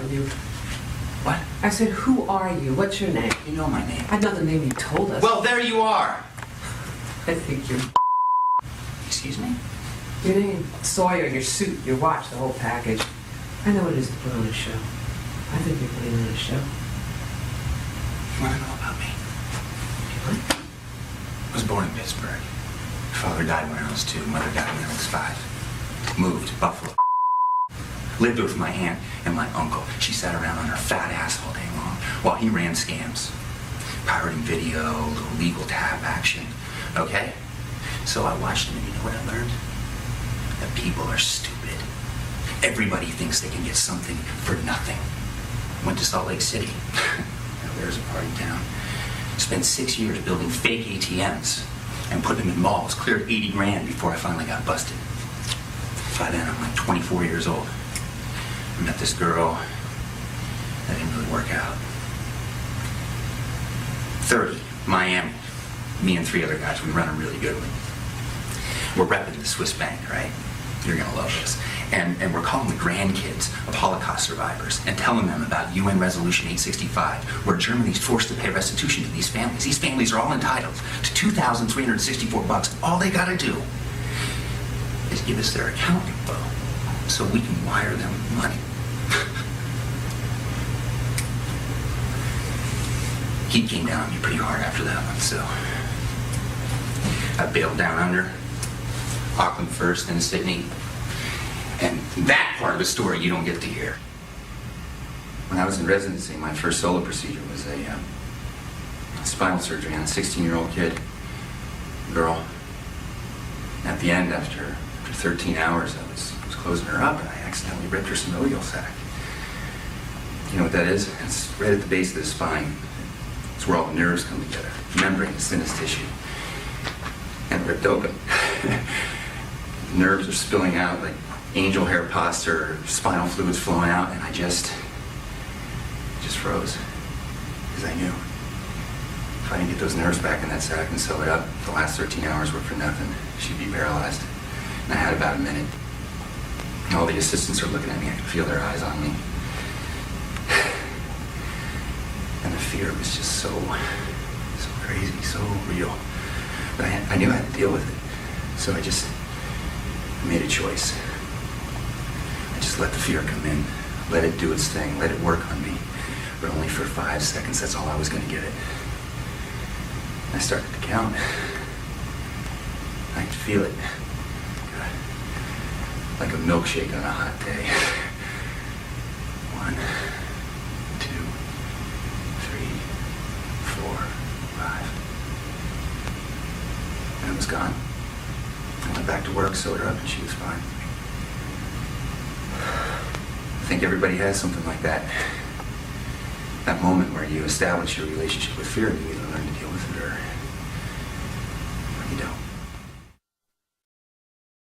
with you? What? I said, who are you? What's your name? You know my name. I know the name you told us. Well, there you are. I think you're... Excuse me? Your name, Sawyer, your suit, your watch, the whole package. I know what it is to put on a show. I think you're putting on a show. You want to know about me? What? I was born in Pittsburgh. Father died when I was 2. Mother died when I was 5. Moved to Buffalo. Lived with my aunt and my uncle. She sat around on her fat ass all day long while he ran scams. Pirating video, little legal tab action. Okay? So I watched him and you know what I learned? That people are stupid. Everybody thinks they can get something for nothing. Went to Salt Lake City. Now there's a party town. Spent 6 years building fake ATMs and putting them in malls. Cleared 80 grand before I finally got busted. By then I'm like 24 years old. I met this girl. That didn't really work out. 30, Miami. Me and 3 other guys, we run a really good one. We're repping the Swiss bank, right? You're gonna love this. And we're calling the grandkids of Holocaust survivors and telling them about UN Resolution 865, where Germany's forced to pay restitution to these families. These families are all entitled to $2,364. All they gotta do is give us their account info so we can wire them money. He came down on me pretty hard after that one, so I bailed down under. Auckland first, then Sydney. And that part of the story you don't get to hear. When I was in residency, my first solo procedure was a spinal surgery on a 16-year-old kid, girl. At the end, after 13 hours, I was closing her up and I accidentally ripped her synovial sac. You know what that is? It's right at the base of the spine. It's where all the nerves come together. Membrane is thinnest tissue. And ripped open. Nerves are spilling out like angel hair pasta or spinal fluids flowing out, and I just froze. Because I knew if I didn't get those nerves back in that sac and sew it up, the last 13 hours were for nothing. She'd be paralyzed. And I had about a minute. And all the assistants are looking at me. I could feel their eyes on me. And the fear was just so crazy, so real. But I knew I had to deal with it. So I just made a choice. I just let the fear come in. Let it do its thing. Let it work on me. But only for 5 seconds. That's all I was going to give it. I started to count. I could feel it. Like a milkshake on a hot day. 1, 2, 3, 4, 5. And it was gone. I went back to work, sewed her up, and she was fine. I think everybody has something like that. That moment where you establish your relationship with fear and you either learn to deal with it or